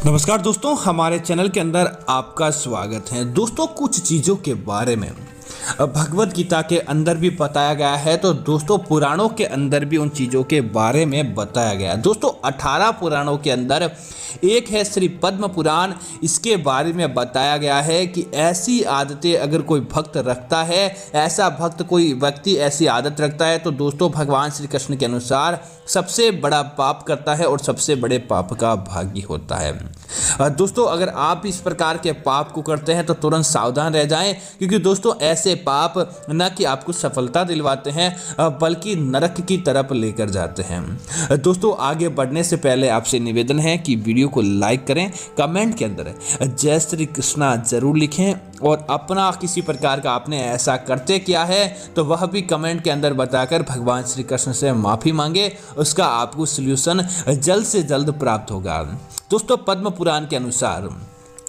नमस्कार दोस्तों, हमारे चैनल के अंदर आपका स्वागत है। दोस्तों, कुछ चीज़ों के बारे में भगवत गीता के अंदर भी बताया गया है, तो दोस्तों पुराणों के अंदर भी उन चीज़ों के बारे में बताया गया है। दोस्तों 18 पुराणों के अंदर एक है श्री पद्म पुराण। इसके बारे में बताया गया है कि ऐसी आदतें अगर कोई भक्त रखता है, ऐसा भक्त कोई व्यक्ति ऐसी आदत रखता है, तो दोस्तों भगवान श्री कृष्ण के अनुसार सबसे बड़ा पाप करता है और सबसे बड़े पाप का भागी होता है। दोस्तों अगर आप इस प्रकार के पाप को करते हैं तो तुरंत सावधान रह जाएं, क्योंकि दोस्तों ऐसे पाप न कि आपको सफलता दिलवाते हैं बल्कि नरक की तरफ लेकर जाते हैं। दोस्तों आगे बढ़ने से पहले आपसे निवेदन है कि वीडियो को लाइक करें, कमेंट के अंदर जय श्री कृष्णा जरूर लिखें और अपना किसी प्रकार का आपने ऐसा करते किया है तो वह भी कमेंट के अंदर बताकर भगवान श्री कृष्ण से माफ़ी मांगे, उसका आपको सल्यूशन जल्द से जल्द प्राप्त होगा। दोस्तों पद्म पुराण के अनुसार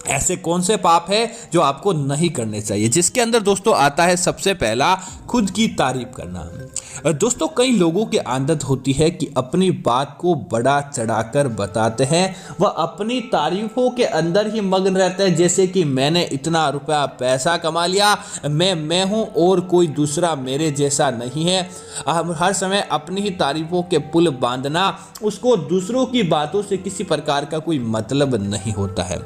ऐसे कौन से पाप है जो आपको नहीं करने चाहिए, जिसके अंदर दोस्तों आता है सबसे पहला खुद की तारीफ करना। दोस्तों कई लोगों की आदत होती है कि अपनी बात को बड़ा चढ़ाकर बताते हैं, वह अपनी तारीफों के अंदर ही मग्न रहते हैं, जैसे कि मैंने इतना रुपया पैसा कमा लिया, मैं हूं और कोई दूसरा मेरे जैसा नहीं है। हर समय अपनी ही तारीफों के पुल बांधना, उसको दूसरों की बातों से किसी प्रकार का कोई मतलब नहीं होता है।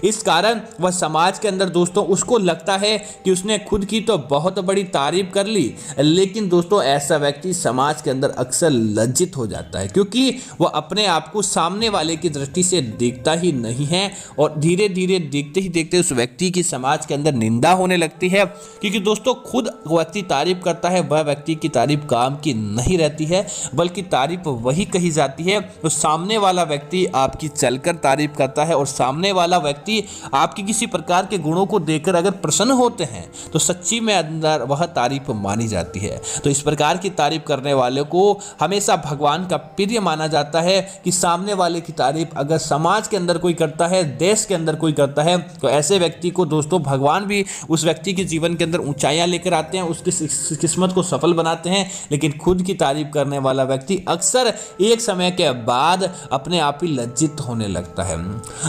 इस कारण वह समाज के अंदर दोस्तों उसको लगता है कि उसने खुद की तो बहुत बड़ी तारीफ कर ली, लेकिन दोस्तों ऐसा व्यक्ति समाज के अंदर अक्सर लज्जित हो जाता है, क्योंकि वह अपने आप को सामने वाले की दृष्टि से देखता ही नहीं है और धीरे धीरे देखते ही देखते उस व्यक्ति की समाज के अंदर निंदा होने लगती है। क्योंकि दोस्तों खुद व्यक्ति तारीफ करता है, वह व्यक्ति की तारीफ काम की नहीं रहती है, बल्कि तारीफ वही कही जाती है तो सामने वाला व्यक्ति आपकी चलकर तारीफ करता है और सामने वाला व्यक्ति आपकी किसी प्रकार के गुणों को देखकर अगर प्रसन्न होते हैं तो सच्ची में अंदर वह तारीफ मानी जाती है। तो इस प्रकार की तारीफ करने वाले को हमेशा भगवान का प्रिय माना जाता है कि सामने वाले की तारीफ अगर समाज के अंदर कोई करता है, देश के अंदर कोई करता है, तो ऐसे व्यक्ति को दोस्तों भगवान भी उस व्यक्ति के जीवन के अंदर ऊंचाइयां लेकर आते हैं, उसकी किस्मत को सफल बनाते हैं। लेकिन खुद की तारीफ करने वाला व्यक्ति अक्सर एक समय के बाद अपने आप ही लज्जित होने लगता है।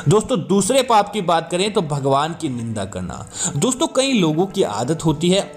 दोस्तों दूसरे पाप की बात करें तो भगवान की निंदा करना। दोस्तों कई लोगों की आदत होती है,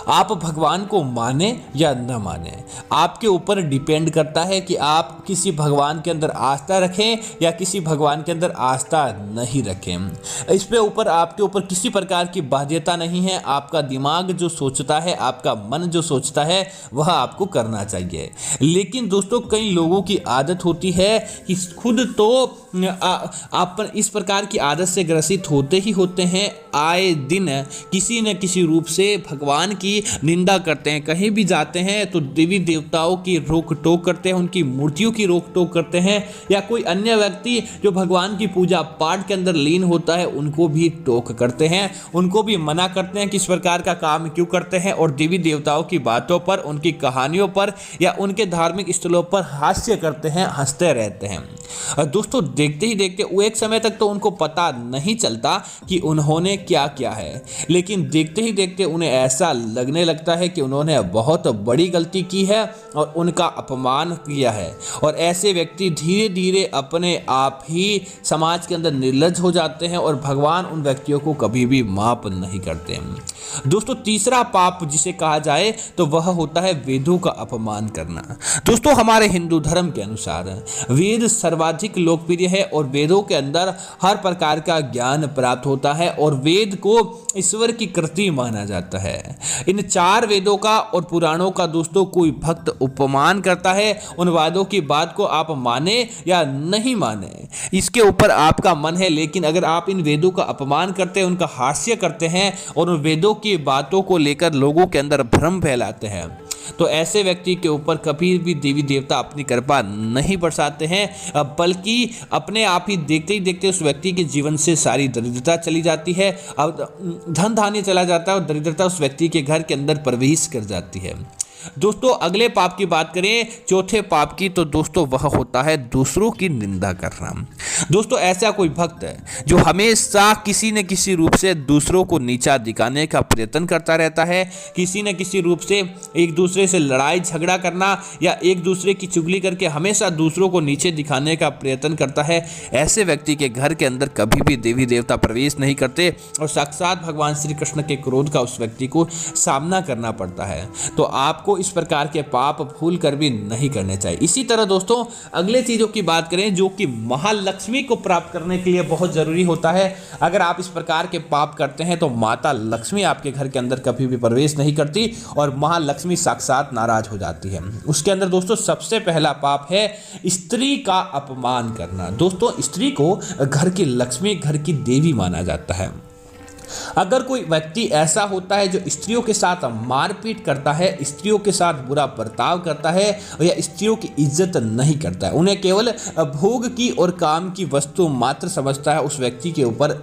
आप भगवान को माने या न माने, आपके ऊपर डिपेंड करता है कि आप किसी भगवान के अंदर आस्था रखें या किसी भगवान के अंदर आस्था नहीं रखें। इस पे ऊपर आपके ऊपर किसी प्रकार की बाध्यता नहीं है। आपका दिमाग जो सोचता है, आपका मन जो सोचता है, वह आपको करना चाहिए। लेकिन दोस्तों कई लोगों की आदत होती है कि खुद तो आप इस प्रकार की आदत से ग्रसित होते ही होते हैं, आए दिन किसी न किसी रूप से भगवान की निंदा करते हैं। कहीं भी जाते हैं तो देवी देवताओं की रोक टोक करते हैं, उनकी मूर्तियों की रोक टोक करते हैं, या कोई अन्य व्यक्ति जो भगवान की पूजा पाठ के अंदर लीन होता है उनको भी टोक करते हैं, उनको भी मना करते हैं कि इस प्रकार का काम क्यों करते हैं, और देवी देवताओं की बातों पर, उनकी कहानियों पर या उनके धार्मिक स्थलों पर हास्य करते हैं, हंसते रहते हैं। दोस्तों देखते ही देखते वो एक समय तक तो उनको पता नहीं चलता कि उन्होंने क्या किया है, लेकिन देखते ही देखते उन्हें ऐसा लगने लगता है कि उन्होंने बहुत बड़ी गलती की है और उनका अपमान किया है। और ऐसे व्यक्ति धीरे धीरे अपने आप ही समाज के अंदर निर्लज्ज हो जाते हैं और भगवान उन व्यक्तियों को कभी भी माफ नहीं करते। दोस्तों तीसरा पाप जिसे कहा जाए तो वह होता है वेदों का अपमान करना। दोस्तों हमारे हिंदू धर्म के अनुसार वेद सर्वाधिक लोकप्रिय है और वेदों के अंदर हर प्रकार का ज्ञान प्राप्त होता है और वेद को ईश्वर की कृति माना जाता है। इन चार वेदों का और पुराणों का दोस्तों कोई भक्त उपमान करता है, उन वादों की बात को आप माने या नहीं माने इसके ऊपर आपका मन है, लेकिन अगर आप इन वेदों का अपमान करते हैं, उनका हास्य करते हैं और उन वेदों की बातों को लेकर लोगों के अंदर भ्रम फैलाते हैं, तो ऐसे व्यक्ति के ऊपर कभी भी देवी देवता अपनी कृपा नहीं बरसाते हैं, बल्कि अपने आप ही देखते उस व्यक्ति के जीवन से सारी दरिद्रता चली जाती है, अब धन धान्य चला जाता है और दरिद्रता उस व्यक्ति के घर के अंदर प्रवेश कर जाती है। दोस्तों अगले पाप की बात करें, चौथे पाप की, तो दोस्तों वह होता है दूसरों की निंदा करना। दोस्तों ऐसा कोई भक्त है जो हमेशा किसी न किसी रूप से दूसरों को नीचा दिखाने का प्रयत्न करता रहता है, किसी न किसी रूप से एक दूसरे से लड़ाई झगड़ा करना या एक दूसरे की चुगली करके हमेशा दूसरों को नीचे दिखाने का प्रयत्न करता है, ऐसे व्यक्ति के घर के अंदर कभी भी देवी देवता प्रवेश नहीं करते और साक्षात भगवान श्री कृष्ण के क्रोध का उस व्यक्ति को सामना करना पड़ता है। तो आपको इस प्रकार के पाप भूल कर भी नहीं करने चाहिए। इसी तरह दोस्तों अगले चीजों की बात करें जो कि महालक्ष्मी को प्राप्त करने के लिए बहुत जरूरी होता है। अगर आप इस प्रकार के पाप करते हैं तो माता लक्ष्मी आपके घर के अंदर कभी भी प्रवेश नहीं करती और महालक्ष्मी साक्षात नाराज हो जाती है। उसके अंदर दोस्तों सबसे पहला पाप है स्त्री का अपमान करना। दोस्तों स्त्री को घर की लक्ष्मी, घर की देवी माना जाता है। अगर कोई व्यक्ति ऐसा होता है जो स्त्रियों के साथ मारपीट करता है, स्त्रियों के साथ बुरा बर्ताव करता है या स्त्रियों की इज्जत नहीं करता है, उन्हें केवल भोग की और काम की वस्तु मात्र समझता है, उस व्यक्ति के ऊपर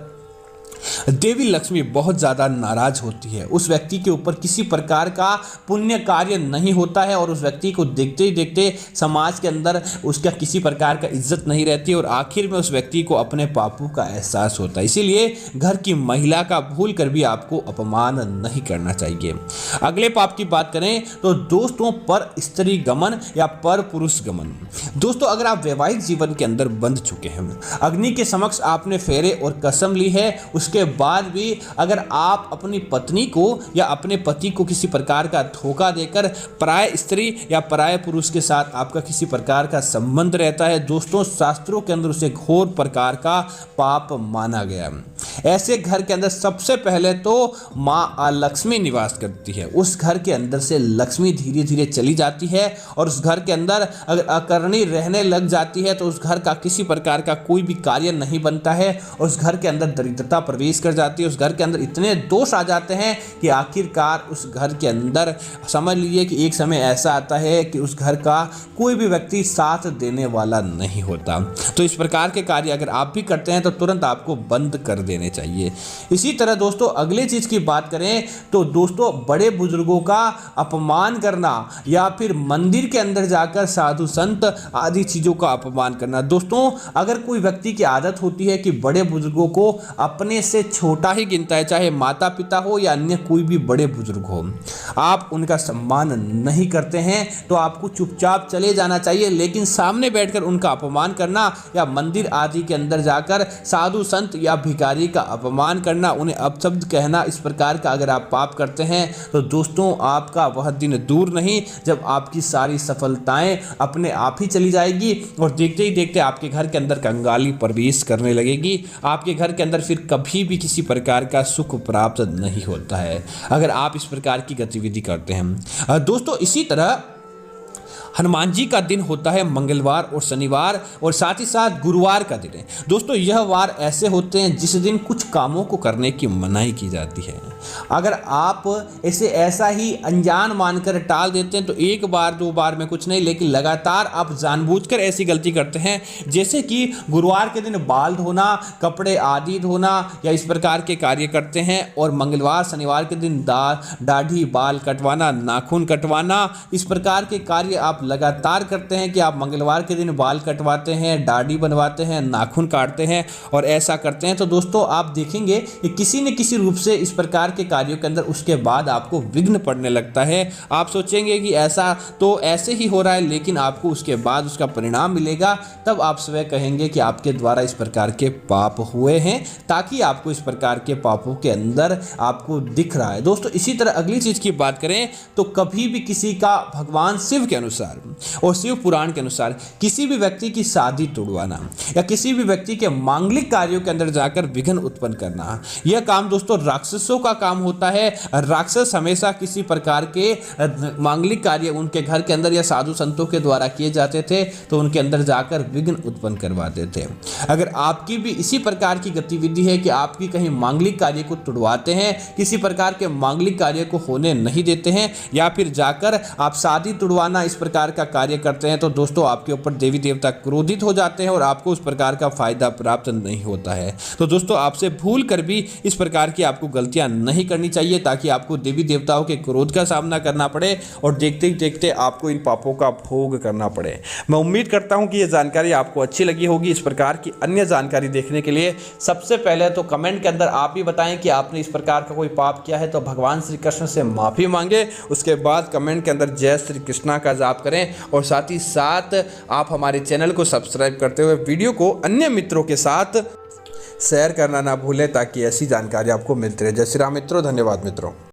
देवी लक्ष्मी बहुत ज़्यादा नाराज होती है। उस व्यक्ति के ऊपर किसी प्रकार का पुण्य कार्य नहीं होता है और उस व्यक्ति को देखते ही देखते समाज के अंदर उसका किसी प्रकार का इज्जत नहीं रहती और आखिर में उस व्यक्ति को अपने पापों का एहसास होता है। इसीलिए घर की महिला का भूल कर भी आपको अपमान नहीं करना चाहिए। अगले पाप की बात करें तो दोस्तों पर स्त्री गमन या पर पुरुष गमन। दोस्तों अगर आप वैवाहिक जीवन के अंदर बंध चुके हैं, अग्नि के समक्ष आपने फेरे और कसम ली है, उसके बाद भी अगर आप अपनी पत्नी को या अपने पति को किसी प्रकार का धोखा देकर पराय स्त्री या पराय पुरुष के साथ आपका किसी प्रकार का संबंध रहता है, दोस्तों शास्त्रों के अंदर उसे घोर प्रकार का पाप माना गया। ऐसे घर के अंदर सबसे पहले तो माँ लक्ष्मी निवास करती है, उस घर के अंदर से लक्ष्मी धीरे धीरे चली जाती है और उस घर के अंदर अगर अकरणी रहने लग जाती है तो उस घर का किसी प्रकार का कोई भी कार्य नहीं बनता है और उस घर के अंदर दरिद्रता प्रवेश कर जाती है। उस घर के अंदर इतने दोष आ जाते हैं कि आखिरकार उस घर के अंदर समझ लीजिए कि एक समय ऐसा आता है कि उस घर का कोई भी व्यक्ति साथ देने वाला नहीं होता। तो इस प्रकार के कार्य अगर आप भी करते हैं तो तुरंत आपको बंद कर देने चाहिए। इसी तरह दोस्तों अगले चीज की बात करें तो दोस्तों बड़े बुजुर्गों का अपमान करना या फिर मंदिर के अंदर जाकर साधु संत आदि चीजों का अपमान करना। दोस्तों अगर कोई व्यक्ति की आदत होती है कि बड़े बुजुर्गों को अपने से छोटा ही गिनता है, चाहे माता पिता हो या अन्य कोई भी बड़े बुजुर्ग हो, आप उनका सम्मान नहीं करते हैं तो आपको चुपचाप चले जाना चाहिए। लेकिन सामने बैठकर उनका अपमान करना या मंदिर आदि के अंदर जाकर साधु संत या भिखारी का अपमान करना, उन्हें अपशब्द कहना, इस प्रकार का अगर आप पाप करते हैं तो दोस्तों आपका वह दिन दूर नहीं जब आपकी सारी सफलताएं अपने आप ही चली जाएगी और देखते ही देखते आपके घर के अंदर कंगाली प्रवेश करने लगेगी। आपके घर के अंदर फिर कभी भी किसी प्रकार का सुख प्राप्त नहीं होता है अगर आप इस प्रकार की गतिविधि करते हैं। दोस्तों इसी तरह हनुमान जी का दिन होता है मंगलवार और शनिवार और साथ ही साथ गुरुवार का दिन है। दोस्तों यह वार ऐसे होते हैं जिस दिन कुछ कामों को करने की मनाही की जाती है। अगर आप इसे ऐसा ही अनजान मानकर टाल देते हैं तो एक बार दो बार में कुछ नहीं, लेकिन लगातार आप जानबूझकर ऐसी गलती करते हैं जैसे कि गुरुवार के दिन बाल धोना, कपड़े आदि धोना या इस प्रकार के कार्य करते हैं और मंगलवार शनिवार के दिन दाढ़ी बाल कटवाना, नाखून कटवाना, इस प्रकार के कार्य आप लगातार करते हैं कि आप मंगलवार के दिन बाल कटवाते हैं, दाढ़ी बनवाते हैं, नाखून काटते हैं और ऐसा करते हैं। तो दोस्तों आप देखेंगे कि किसी न किसी रूप से इस प्रकार के कार्यों के अंदर उसके बाद आपको विघ्न पड़ने लगता है। आप सोचेंगे कि ऐसा तो ऐसे ही हो रहा है, लेकिन आपको उसके बाद उसका परिणाम मिलेगा, तब आप स्वयं कहेंगे कि आपके द्वारा इस प्रकार के पाप हुए हैं, ताकि आपको इस प्रकार के पापों के अंदर आपको दिख रहा है। दोस्तों इसी तरह अगली चीज की बात करें तो कभी भी किसी का भगवान शिव के अनुसार और शिव पुराण के अनुसार किसी भी व्यक्ति की शादी तोड़वाना या किसी भी व्यक्ति के मांगलिक कार्यों के अंदर जाकर विघ्न उत्पन्न करना, यह काम दोस्तों राक्षसों का काम होता है। राक्षस हमेशा किसी प्रकार के मांगलिक कार्य उनके घर के अंदर या साधु संतों के द्वारा किए जाते थे तो उनके अंदर जाकर विघ्न उत्पन्न करवाते थे। अगर आपकी भी इसी प्रकार की गतिविधि है कि आपकी कहीं मांगलिक कार्य को तुड़वाते हैं, किसी प्रकार के मांगलिक कार्य को होने नहीं देते हैं या फिर जाकर आप शादी तुड़वाना इस प्रकार प्रकार का कार्य करते हैं तो दोस्तों आपके ऊपर देवी देवता क्रोधित हो जाते हैं और आपको उस प्रकार का फायदा प्राप्त नहीं होता है। तो दोस्तों आपसे भूल कर भी इस प्रकार की आपको गलतियां नहीं करनी चाहिए, ताकि आपको देवी देवताओं के क्रोध का सामना करना पड़े और देखते ही देखते आपको इन पापों का भोग करना पड़े। मैं उम्मीद करता हूं कि यह जानकारी आपको अच्छी लगी होगी। इस प्रकार की अन्य जानकारी देखने के लिए सबसे पहले तो कमेंट के अंदर आप भी बताएं कि आपने इस प्रकार का कोई पाप किया है तो भगवान श्री कृष्ण से माफ़ी मांगे। उसके बाद कमेंट के अंदर जय श्री कृष्णा का जाप करें और साथ ही साथ आप हमारे चैनल को सब्सक्राइब करते हुए वीडियो को अन्य मित्रों के साथ शेयर करना ना भूलें, ताकि ऐसी जानकारी आपको मिलती रहे। जय श्री राम मित्रों, धन्यवाद मित्रों।